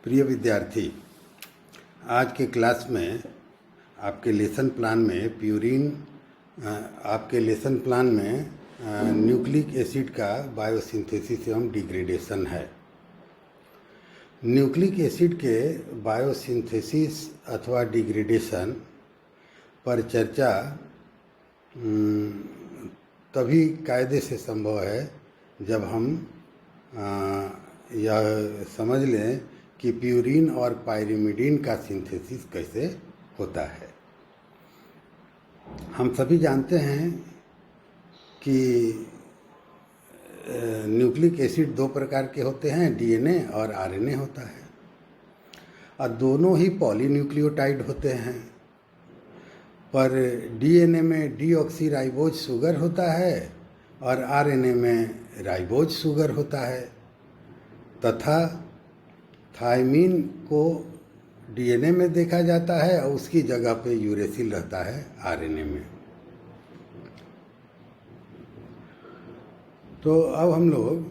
प्रिय विद्यार्थी, आज के क्लास में आपके लेसन प्लान में न्यूक्लिक एसिड का बायोसिंथेसिस एवं डिग्रेडेशन है। न्यूक्लिक एसिड के बायोसिंथेसिस अथवा डिग्रेडेशन पर चर्चा तभी कायदे से संभव है जब हम यह समझ लें कि प्यूरीन और पायरिमिडीन का सिंथेसिस कैसे होता है। हम सभी जानते हैं कि न्यूक्लिक एसिड दो प्रकार के होते हैं, डीएनए और आरएनए होता है, और दोनों ही पॉलीन्यूक्लियोटाइड होते हैं। पर डीएनए में डीऑक्सीराइबोज शुगर होता है और आरएनए में राइबोज शुगर होता है, तथा थायमीन को डीएनए में देखा जाता है और उसकी जगह पे यूरेसिल रहता है आरएनए में। तो अब हम लोग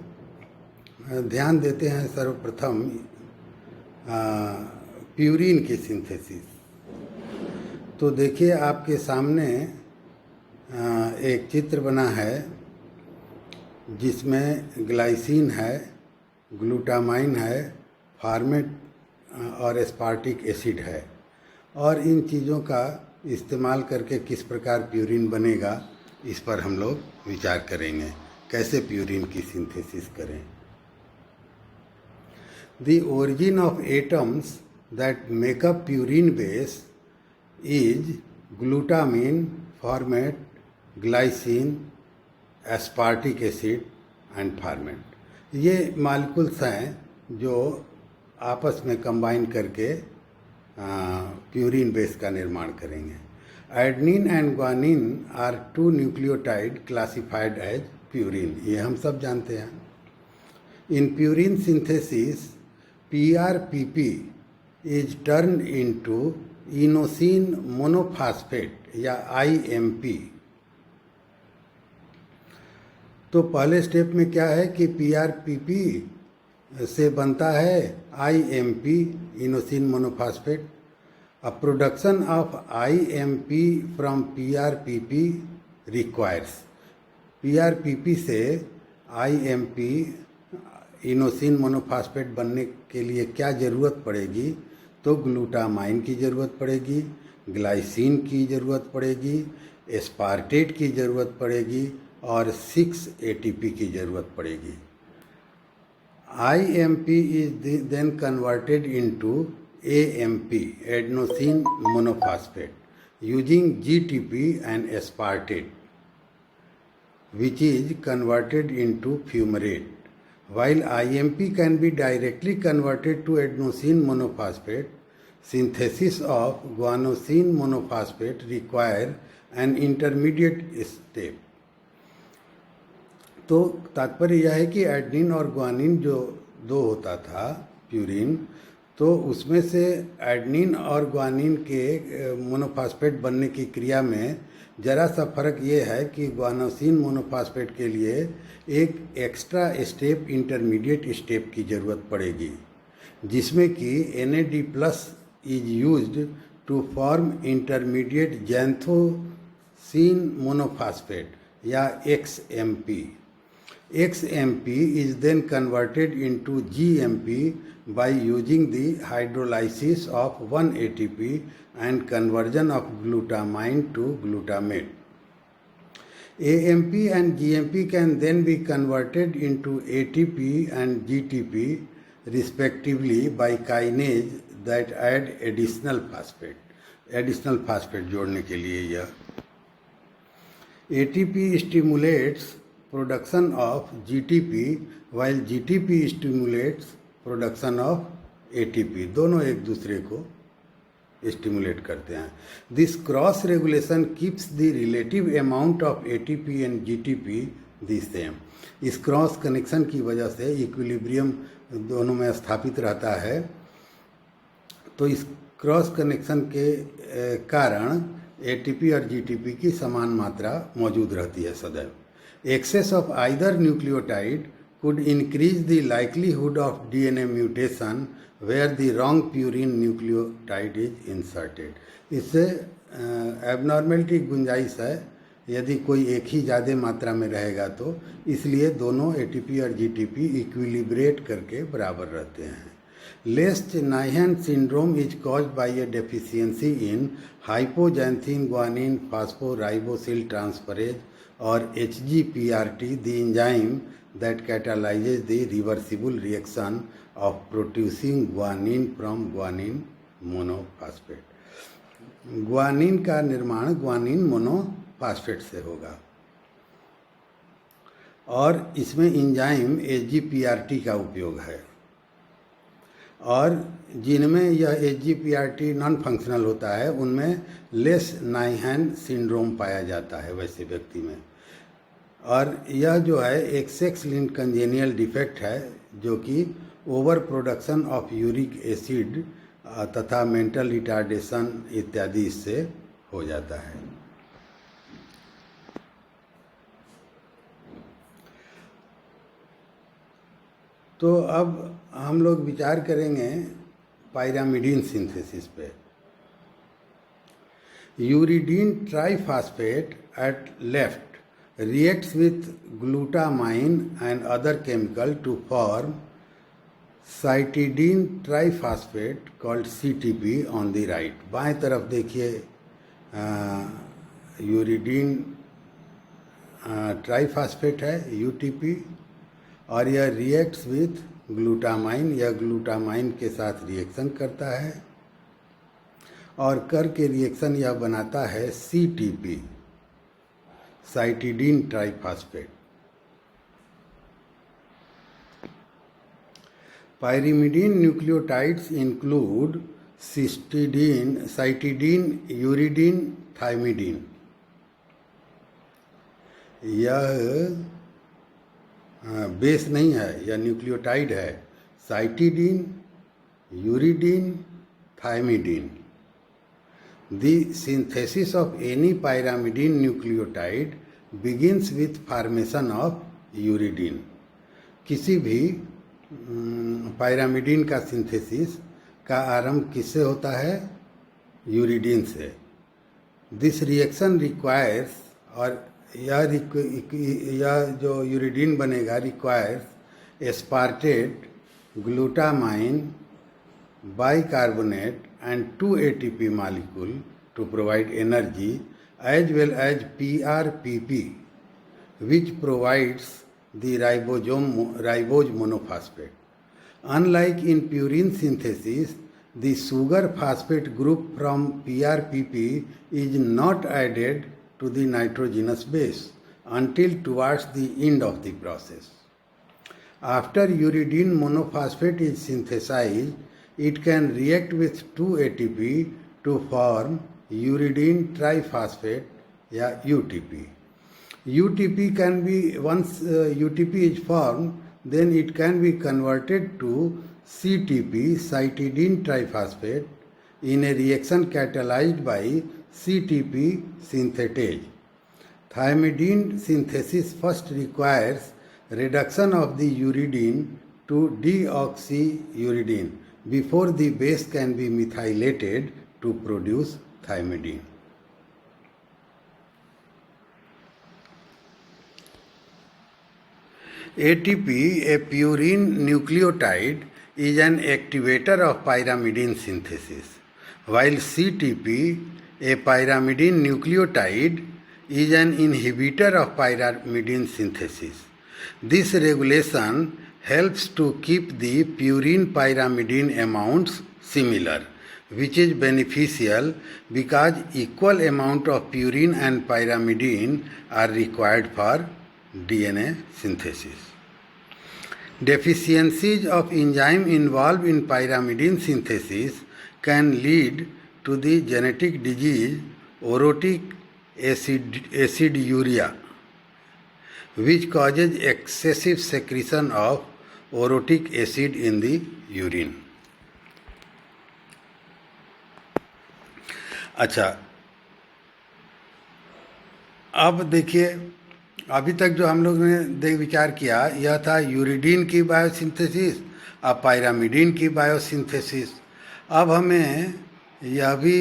ध्यान देते हैं सर्वप्रथम प्यूरीन की सिंथेसिस। तो देखिए, आपके सामने एक चित्र बना है जिसमें ग्लाइसिन है, ग्लूटामाइन है, फॉर्मेट और एस्पार्टिक एसिड है, और इन चीज़ों का इस्तेमाल करके किस प्रकार प्यूरीन बनेगा इस पर हम लोग विचार करेंगे, कैसे प्यूरीन की सिंथेसिस करें। The origin of atoms that make up purine base is glutamine, formate, glycine, aspartic acid and ferment। ये मालिक्यूल्स हैं जो आपस में कंबाइन करके प्यूरीन बेस का निर्माण करेंगे। Adenine and guanine are two nucleotide classified as purine, ये हम सब जानते हैं। In purine synthesis PRPP is turn into inosine monophosphate या आईएमपी। तो पहले स्टेप में क्या है कि पीआरपीपी से बनता है IMP, inosine monophosphate. A production of IMP from PRPP requires. PRPP से आईएमपी, इनोसिन मोनोफॉस्फेट बनने के लिए क्या ज़रूरत पड़ेगी? तो ग्लूटामाइन की ज़रूरत पड़ेगी, ग्लाइसिन की ज़रूरत पड़ेगी, एस्पार्टेट की ज़रूरत पड़ेगी और 6 एटीपी की ज़रूरत पड़ेगी। IMP is then converted into AMP, adenosine monophosphate, using GTP and aspartate, which is converted into fumarate. While IMP can be directly converted to adenosine monophosphate, synthesis of guanosine monophosphate require an intermediate step। तो तात्पर्य यह है कि adenine और guanine जो दो होता था प्यूरीन, तो उसमें से एडेनिन और ग्वानिन के मोनोफॉस्फेट बनने की क्रिया में ज़रा सा फर्क ये है कि ग्वानोसिन मोनोफॉस्फेट के लिए एक एक्स्ट्रा स्टेप, इंटरमीडिएट स्टेप की ज़रूरत पड़ेगी, जिसमें कि NAD+ is used to form intermediate xanthosine monophosphate या XMP। XMP is then converted into GMP by using the hydrolysis of 1 ATP and conversion of glutamine to glutamate। AMP and GMP can then be converted into ATP and GTP respectively by kinase that add additional phosphate जोड़ने के लिए यह ATP stimulates production of GTP while GTP stimulates production of ATP। दोनों एक दूसरे को stimulate करते हैं। This cross regulation keeps the relative amount of ATP and GTP the same। इस क्रॉस कनेक्शन की वजह से इक्विलिब्रियम दोनों में स्थापित रहता है। तो इस क्रॉस कनेक्शन के कारण ATP और GTP की समान मात्रा मौजूद रहती है सदैव। Excess of either nucleotide could increase the likelihood of DNA mutation where the wrong purine nucleotide is inserted. इससे एबनॉर्मेलिटी गुंजाइश है यदि कोई एक ही ज़्यादा मात्रा में रहेगा तो, इसलिए दोनों ATP और GTP इक्विलिब्रेट करके बराबर रहते हैं. Lesch-Nyhan syndrome is caused by a deficiency in hypoxanthine guanine phosphoribosyl transferase or HGPRT, the enzyme that catalyzes the reversible reaction of producing guanine from guanine monophosphate. Guanine का निर्माण guanine monophosphate से होगा और इसमें एंजाइम HGPRT का उपयोग है. और जिनमें यह HGPRT नॉन फंक्शनल होता है उनमें लेश-नाइहान सिंड्रोम पाया जाता है वैसे व्यक्ति में. और यह जो है एक सेक्स लिंक्ड कंजेनियल डिफेक्ट है जो कि over production of uric acid तथा मेंटल रिटार्डेशन इत्यादि इससे हो जाता है. तो अब हम लोग विचार करेंगे पायरामिडीन सिंथेसिस पे. Uridine triphosphate at left reacts with glutamine and other chemical to form cytidine triphosphate called CTP on the right. बाएं तरफ देखिए यूरिडीन ट्राइफॉस्फेट है UTP और यह रिएक्ट्स विथ ग्लूटामाइन, यह ग्लूटामाइन के साथ रिएक्शन करता है और करके रिएक्शन यह बनाता है CTP, cytidine triphosphate. Pyrimidine nucleotides include cytidine, uridine, thymidine. यह बेस नहीं है, यह न्यूक्लियोटाइड है. Cytidine, uridine, thymidine. The synthesis of any pyrimidine nucleotide begins with formation of uridine. किसी भी पायरामिडीन का सिंथेसिस का आरंभ किससे होता है? यूरिडीन से. दिस रिएक्शन रिक्वायर्स, और यह जो यूरिडीन बनेगा requires aspartate, glutamine, bicarbonate and 2 ATP molecule to provide energy as well as PRPP which provides the ribose monophosphate. Unlike in purine synthesis, the sugar phosphate group from PRPP is not added to the nitrogenous base until towards the end of the process. After uridine monophosphate is synthesized, it can react with 2 ATP to form uridine triphosphate या UTP. UTP can be, once UTP is formed, then it can be converted to CTP, cytidine triphosphate, in a reaction catalyzed by CTP synthetase. Thymidine synthesis first requires reduction of the uridine to deoxyuridine before the base can be methylated to produce thymidine. ATP, a purine nucleotide, is an activator of pyrimidine synthesis, while CTP, a pyrimidine nucleotide, is an inhibitor of pyrimidine synthesis. This regulation helps to keep the purine pyrimidine amounts similar, which is beneficial because equal amount of purine and pyrimidine are required for DNA synthesis. Deficiencies of enzyme involved in pyrimidine synthesis can lead to the genetic disease orotic aciduria, which causes excessive secretion of orotic acid in the urine. अच्छा, अब देखिए अभी तक जो हम लोग ने देख विचार किया यह था यूरिडीन की बायोसिंथेसिस और पायरामिडीन की बायोसिंथेसिस। अब हमें यह भी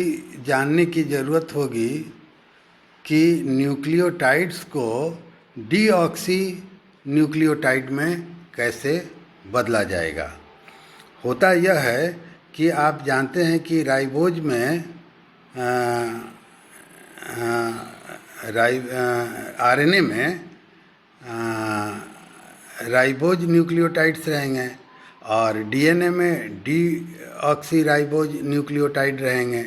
जानने की ज़रूरत होगी कि न्यूक्लियोटाइड्स को डीऑक्सी न्यूक्लियोटाइड में कैसे बदला जाएगा। होता यह है कि आप जानते हैं कि राइबोज में आरएनए में राइबोज न्यूक्लियोटाइड्स रहेंगे और डीएनए में डीऑक्सी राइबोज न्यूक्लियोटाइड रहेंगे।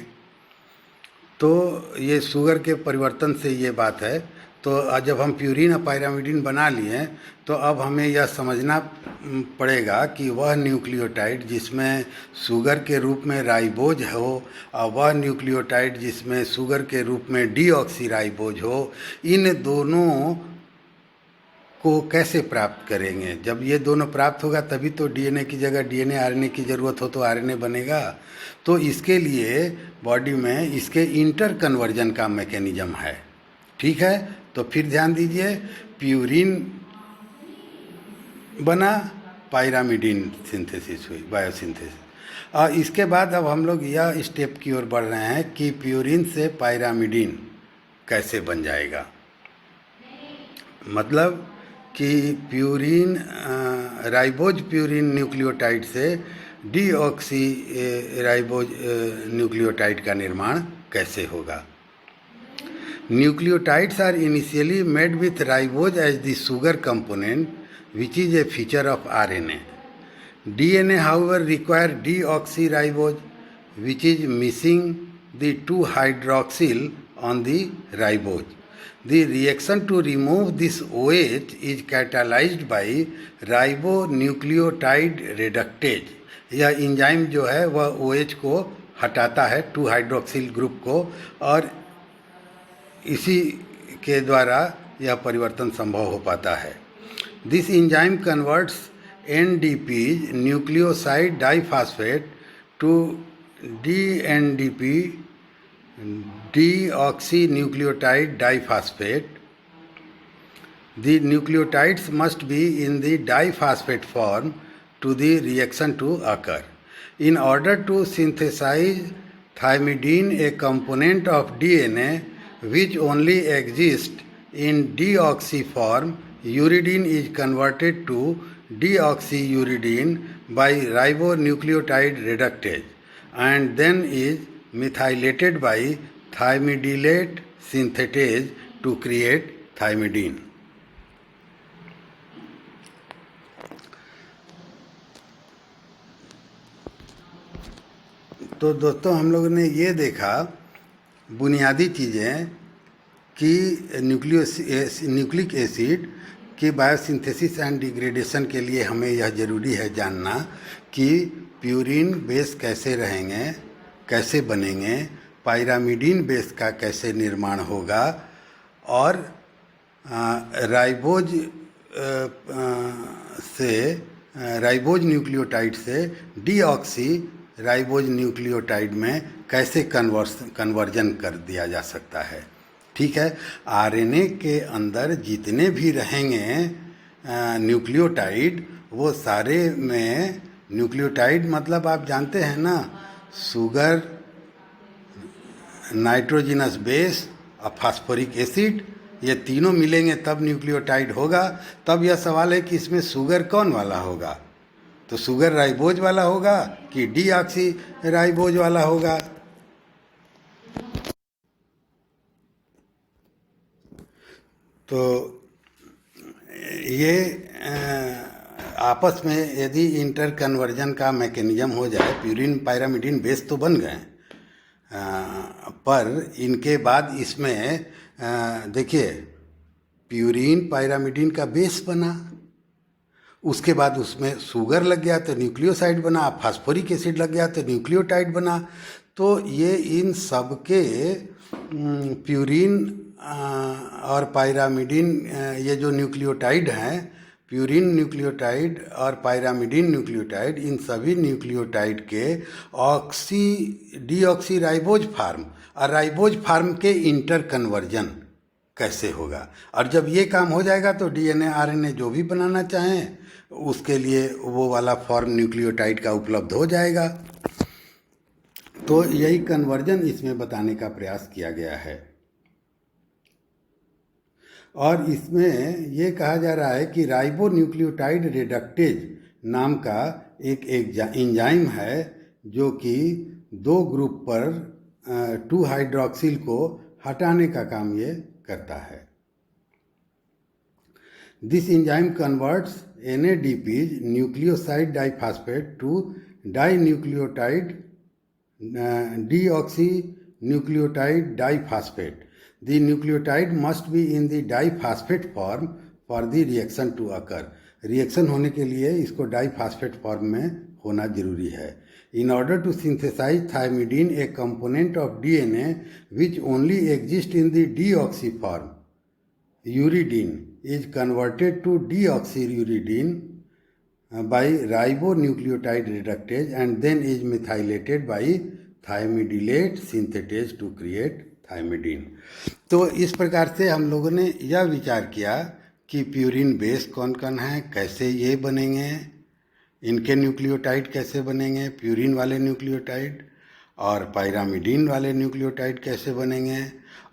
तो ये शुगर के परिवर्तन से ये बात है। तो जब हम प्यूरिन और पायरामिडीन बना लिए तो अब हमें यह समझना पड़ेगा कि वह न्यूक्लियोटाइड जिसमें शुगर के रूप में राइबोज हो और वह न्यूक्लियोटाइड जिसमें शुगर के रूप में डीऑक्सी राइबोज हो, इन दोनों को कैसे प्राप्त करेंगे। जब ये दोनों प्राप्त होगा तभी तो डीएनए की जगह डीएनए, आरएनए की ज़रूरत हो तो आरएनए बनेगा। तो इसके लिए बॉडी में इसके इंटर कन्वर्जन का मैकेनिज्म है। ठीक है, तो फिर ध्यान दीजिए, प्यूरिन बना, पायरामिडीन सिंथेसिस हुई, बायोसिंथेसिस। और इसके बाद अब हम लोग यह स्टेप की ओर बढ़ रहे हैं कि प्यूरिन से पायरामिडीन कैसे बन जाएगा। मतलब कि प्यूरिन राइबोज प्यूरिन न्यूक्लियोटाइड से डीऑक्सी राइबोज न्यूक्लियोटाइड का निर्माण कैसे होगा। Nucleotides are initially made with ribose as the sugar component, which is a feature of RNA. DNA, however, require deoxyribose, which is missing the 2-hydroxyl on the ribose. The reaction to remove this OH is catalyzed by ribonucleotide reductase. यह enzyme जो है वह OH को हटाता है, 2-हाइड्रोक्सिल group को, और इसी के द्वारा यह परिवर्तन संभव हो पाता है। This enzyme converts NDP nucleoside diphosphate to dNDP deoxy nucleotide diphosphate. The nucleotides must be in the diphosphate form to the reaction to occur. In order to synthesize thymidine, a component of DNA which only exists in deoxy form, uridine is converted to deoxyuridine by ribonucleotide reductase and then is methylated by thymidylate synthetase to create thymidine. तो दोस्तों, हम लोगों ने ये देखा बुनियादी चीज़ें कि न्यूक्लिक एसिड की बायोसिंथेसिस एंड डिग्रेडेशन के लिए हमें यह ज़रूरी है जानना कि प्यूरिन बेस कैसे रहेंगे, कैसे बनेंगे, पायरामिडीन बेस का कैसे निर्माण होगा, और राइबोज न्यूक्लियोटाइड से डीऑक्सी राइबोज न्यूक्लियोटाइड में कैसे कन्वर्जन कर दिया जा सकता है। ठीक है, आरएनए के अंदर जितने भी रहेंगे न्यूक्लियोटाइड, वो सारे में न्यूक्लियोटाइड मतलब आप जानते हैं ना, शुगर, नाइट्रोजिनस बेस और फास्फोरिक एसिड, ये तीनों मिलेंगे तब न्यूक्लियोटाइड होगा। तब यह सवाल है कि इसमें शुगर कौन वाला होगा, तो शुगर राइबोज वाला होगा कि डीऑक्सी राइबोज वाला होगा। तो ये आपस में यदि इंटर कन्वर्जन का मैकेनिज्म हो जाए, प्यूरिन पायरामिडीन बेस तो बन गए, पर इनके बाद इसमें देखिए प्यूरिन पायरामिडीन का बेस बना, उसके बाद उसमें शुगर लग गया तो न्यूक्लियोसाइड बना, फास्फोरिक एसिड लग गया तो न्यूक्लियोटाइड बना। तो ये इन सब के प्यूरिन और पायरामिडीन, ये जो न्यूक्लियोटाइड हैं, प्यूरिन न्यूक्लियोटाइड और पायरामिडीन न्यूक्लियोटाइड, इन सभी न्यूक्लियोटाइड के डीऑक्सी राइबोज फार्म और राइबोज फार्म के इंटर कन्वर्जन कैसे होगा। और जब ये काम हो जाएगा तो डीएनए आरएनए जो भी बनाना चाहें उसके लिए वो वाला फॉर्म न्यूक्लियोटाइड का उपलब्ध हो जाएगा। तो यही कन्वर्जन इसमें बताने का प्रयास किया गया है। और इसमें ये कहा जा रहा है कि राइबो न्यूक्लियोटाइड रिडक्टेज नाम का एक एंजाइम है जो कि 2 ग्रुप पर 2 हाइड्रोक्सिल को हटाने का काम ये करता है। This enzyme converts NADPs nucleoside diphosphate to dinucleotide deoxynucleotide diphosphate. The nucleotide must be in the diphosphate form for the reaction to occur. Reaction होने के लिए इसको डाइफॉस्फेट फॉर्म में होना जरूरी है। In order to synthesize thymidine, a component of DNA which only exists in the deoxy form, uridine, is converted to deoxyuridine by ribonucleotide reductase and then is methylated by thymidylate synthetase to create thymidine. तो इस प्रकार से हम लोगों ने यह विचार किया कि प्यूरिन बेस कौन कौन है, कैसे ये बनेंगे, इनके न्यूक्लियोटाइड कैसे बनेंगे, प्यूरिन वाले न्यूक्लियोटाइड और पायरामिडीन वाले न्यूक्लियोटाइड कैसे बनेंगे,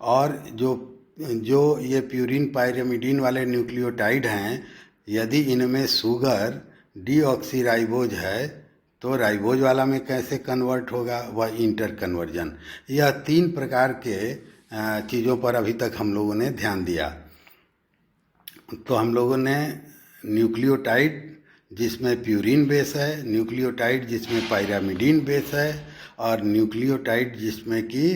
और जो ये प्यूरिन पायरामिडीन वाले न्यूक्लियोटाइड हैं यदि इनमें शुगर डीऑक्सीराइबोज है तो राइबोज वाला में कैसे कन्वर्ट होगा, वह इंटर कन्वर्जन। यह 3 प्रकार के चीज़ों पर अभी तक हम लोगों ने ध्यान दिया। तो हम लोगों ने न्यूक्लियोटाइड जिसमें प्यूरिन बेस है, न्यूक्लियोटाइड जिसमें पायरामिडीन बेस है, और न्यूक्लियोटाइड जिसमें कि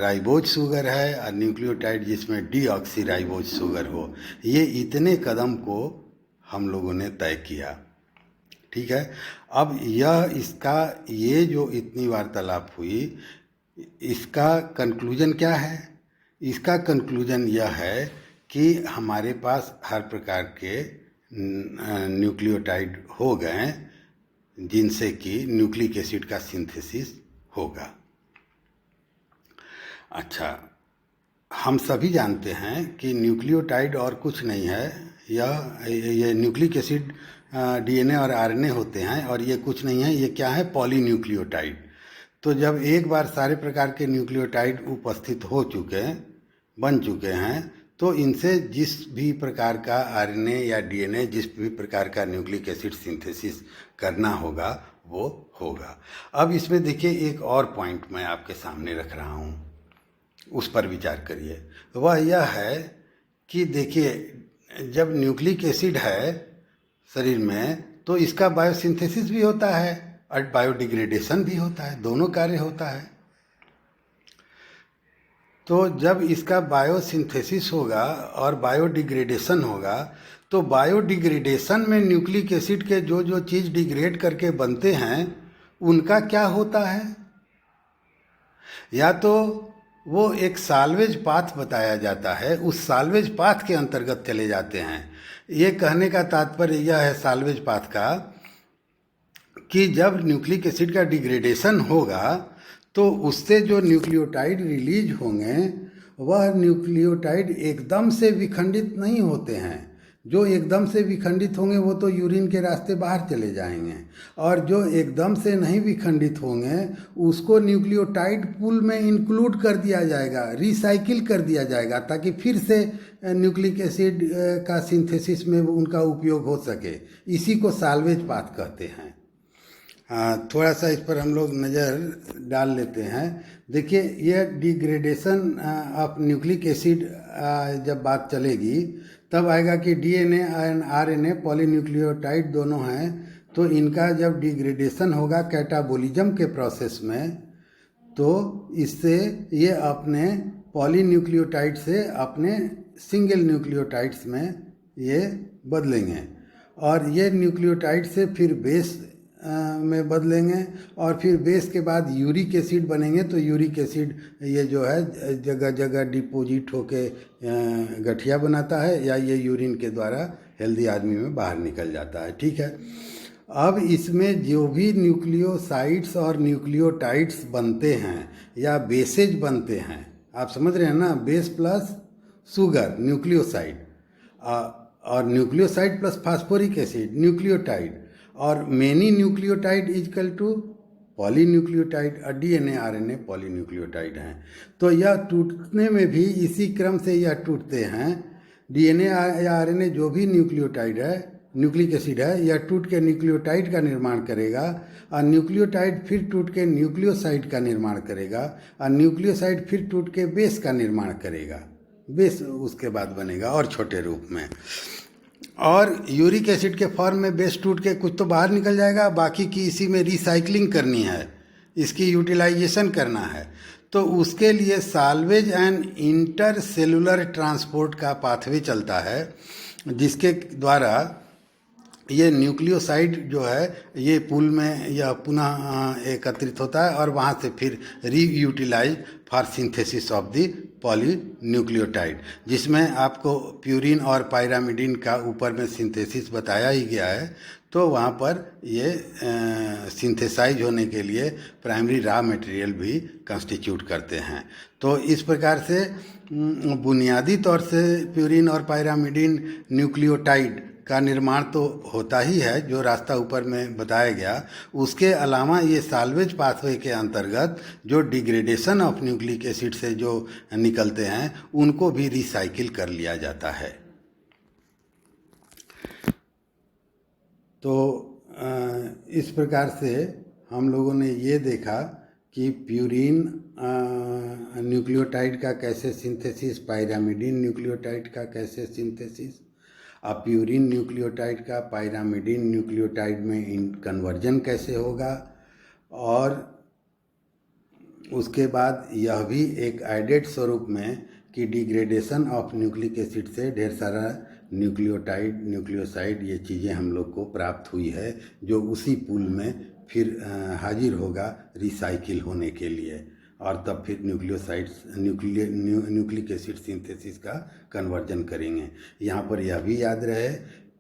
राइबोज शुगर है, और न्यूक्लियोटाइड जिसमें डीऑक्सीराइबोज शुगर हो, ये इतने कदम को हम लोगों ने तय किया। ठीक है। अब ये जो इतनी वार्तालाप हुई, इसका कंक्लूजन क्या है? इसका कंक्लूजन यह है कि हमारे पास हर प्रकार के न्यूक्लियोटाइड हो गए जिनसे कि न्यूक्लिक एसिड का सिंथेसिस होगा। अच्छा, हम सभी जानते हैं कि न्यूक्लियोटाइड और कुछ नहीं है, ये न्यूक्लिक एसिड डीएनए और आरएनए होते हैं, और ये कुछ नहीं है, ये क्या है? पॉलीन्यूक्लियोटाइड। तो जब एक बार सारे प्रकार के न्यूक्लियोटाइड उपस्थित बन चुके हैं, तो इनसे जिस भी प्रकार का आरएनए या डीएनए, जिस भी प्रकार का न्यूक्लिक एसिड सिंथेसिस करना होगा वो होगा। अब इसमें देखिए एक और पॉइंट मैं आपके सामने रख रहा हूँ, उस पर विचार करिए। वह यह है कि देखिए जब न्यूक्लिक एसिड है शरीर में तो इसका बायोसिंथेसिस भी होता है और बायोडिग्रेडेशन भी होता है, दोनों कार्य होता है। तो जब इसका बायोसिंथेसिस होगा और बायोडिग्रेडेशन होगा, तो बायोडिग्रेडेशन में न्यूक्लिक एसिड के जो चीज़ डिग्रेड करके बनते हैं उनका क्या होता है? या तो वो एक साल्वेज पाथ बताया जाता है, उस साल्वेज पाथ के अंतर्गत चले जाते हैं। ये कहने का तात्पर्य यह है साल्वेज पाथ का कि जब न्यूक्लिक एसिड का डिग्रेडेशन होगा तो उससे जो न्यूक्लियोटाइड रिलीज होंगे वह न्यूक्लियोटाइड एकदम से विखंडित नहीं होते हैं। जो एकदम से विखंडित होंगे वो तो यूरिन के रास्ते बाहर चले जाएंगे, और जो एकदम से नहीं विखंडित होंगे उसको न्यूक्लियोटाइड पूल में इंक्लूड कर दिया जाएगा, रिसाइकिल कर दिया जाएगा, ताकि फिर से न्यूक्लिक एसिड का सिंथेसिस में उनका उपयोग हो सके। इसी को साल्वेज पाथ कहते हैं। थोड़ा सा इस पर हम लोग नज़र डाल लेते हैं। देखिए यह डिग्रेडेशन ऑफ न्यूक्लिक एसिड जब बात चलेगी तब आएगा कि डीएनए एंड आरएनए पॉलीन्यूक्लियोटाइड दोनों हैं, तो इनका जब डिग्रेडेशन होगा कैटाबोलिज्म के प्रोसेस में, तो इससे ये अपने पॉलीन्यूक्लियोटाइड से अपने सिंगल न्यूक्लियोटाइड्स में ये बदलेंगे, और ये न्यूक्लियोटाइड से फिर बेस में बदलेंगे, और फिर बेस के बाद यूरिक एसिड बनेंगे। तो यूरिक एसिड ये जो है जगह जगह डिपोजिट होके गठिया बनाता है, या ये यूरिन के द्वारा हेल्दी आदमी में बाहर निकल जाता है। ठीक है। अब इसमें जो भी न्यूक्लियोसाइड्स और न्यूक्लियोटाइड्स बनते हैं या बेसेज बनते हैं, आप समझ रहे हैं ना, बेस प्लस शुगर न्यूक्लियोसाइड, और nucleoside plus phosphoric acid nucleotide, और many nucleotide equal to polynucleotide, और डीएनए आरएनए पॉलीन्यूक्लियोटाइड हैं। तो यह टूटने में भी इसी क्रम से यह टूटते हैं। डीएनए या आरएनए जो भी न्यूक्लियोटाइड है, न्यूक्लिक एसिड है, यह टूट के न्यूक्लियोटाइड का निर्माण करेगा, और न्यूक्लियोटाइड फिर टूट के न्यूक्लियोसाइड का निर्माण करेगा, और न्यूक्लियोसाइड फिर टूट के बेस का निर्माण करेगा। बेस उसके बाद बनेगा और छोटे रूप में। और यूरिक एसिड के फॉर्म में बेस टूट के कुछ तो बाहर निकल जाएगा, बाकी की इसी में रिसाइकलिंग करनी है, इसकी यूटिलाइजेशन करना है। तो उसके लिए salvage and inter cellular transport का पाथवे चलता है, जिसके द्वारा ये न्यूक्लियोसाइड जो है ये पूल में यह पुनः एकत्रित होता है, और वहाँ से फिर reutilize for synthesis of the polynucleotide, जिसमें आपको प्यूरिन और पायरामिडिन का ऊपर में सिंथेसिस बताया ही गया है। तो वहाँ पर ये सिंथेसाइज होने के लिए प्राइमरी रॉ मटेरियल भी कंस्टिट्यूट करते हैं। तो इस प्रकार से बुनियादी तौर से प्यूरिन और पायरामिडिन न्यूक्लियोटाइड का निर्माण तो होता ही है, जो रास्ता ऊपर में बताया गया। उसके अलावा ये साल्वेज पाथवे के अंतर्गत जो डिग्रेडेशन ऑफ न्यूक्लिक एसिड से जो निकलते हैं उनको भी रिसाइकिल कर लिया जाता है। तो इस प्रकार से हम लोगों ने ये देखा कि प्यूरिन न्यूक्लियोटाइड का कैसे सिंथेसिस, पायरामिडिन न्यूक्लियोटाइड का कैसे सिंथेसिस, अब प्यूरिन न्यूक्लियोटाइड का पायरामिडिन न्यूक्लियोटाइड में कन्वर्जन कैसे होगा, और उसके बाद यह भी एक एडेड स्वरूप में कि डिग्रेडेशन ऑफ न्यूक्लिक एसिड से ढेर सारा न्यूक्लियोटाइड न्यूक्लियोसाइड ये चीज़ें हम लोग को प्राप्त हुई है, जो उसी पूल में फिर हाजिर होगा रिसाइकिल होने के लिए, और तब फिर न्यूक्लियोसाइड्स न्यूक्लिक एसिड सिंथेसिस का कन्वर्जन करेंगे। यहाँ पर यह भी याद रहे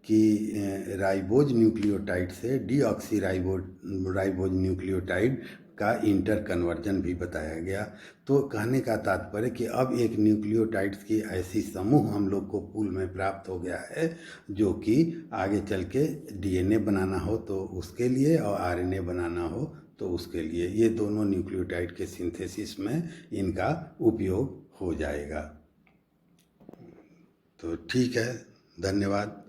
कि राइबोज न्यूक्लियोटाइड से डीऑक्सी राइबोज न्यूक्लियोटाइड का इंटर कन्वर्जन भी बताया गया। तो कहने का तात्पर्य कि अब एक न्यूक्लियोटाइड्स की ऐसी समूह हम लोग को पूल में प्राप्त हो गया है, जो कि आगे चल के डीएनए बनाना हो तो उसके लिए, और आरएनए बनाना हो तो उसके लिए, ये दोनों न्यूक्लियोटाइड के सिंथेसिस में इनका उपयोग हो जाएगा। तो ठीक है, धन्यवाद।